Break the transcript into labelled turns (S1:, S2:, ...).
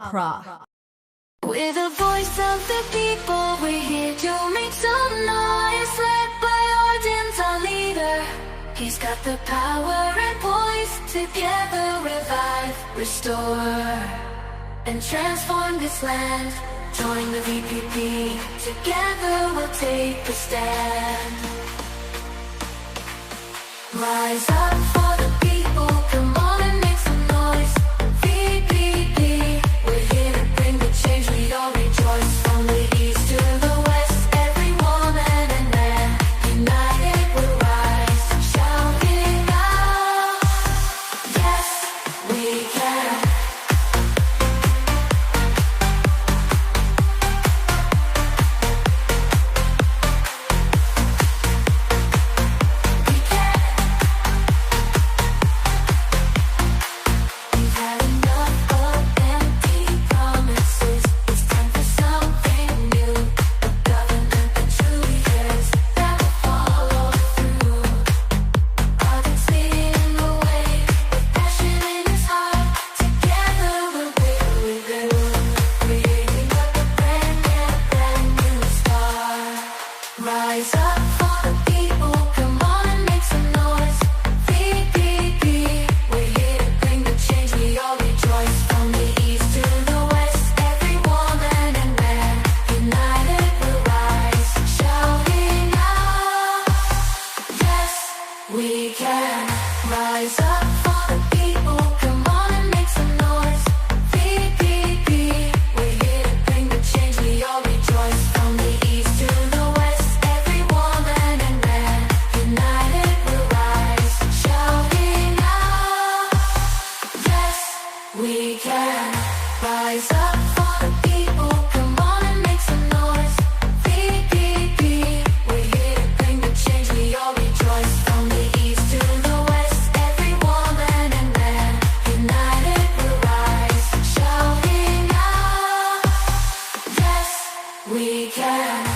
S1: prah.
S2: We're the voice of the people, we're here to make some noise. Led by Odin's our leader, he's got the power and poise. Together revive, restore, and transform this land. Join the VPP, together we'll take a stand. Rise up for the people, come on and make some noise. VPP, we're here to bring the change, we all rejoice. From the east to the west, every woman and man, united we'll rise, shouting out, yes, we can. Rise up for the people, come on and make some noise. VPP, we're here to bring the change, we all rejoice. From the east to the west, every woman and man, united we'll rise, shouting out, yes, we can. Rise up for the people, come on and make some noise. VPP, we're here to bring the change, we all rejoice. From the east to the west, every woman and man, united we'll rise, shouting out, yes, we can. Rise up for the people, come on and make some noise. VPP, we're here to bring the change, we all rejoice. From the east to the west, every woman and man, united we'll rise, shouting out, yes, we can.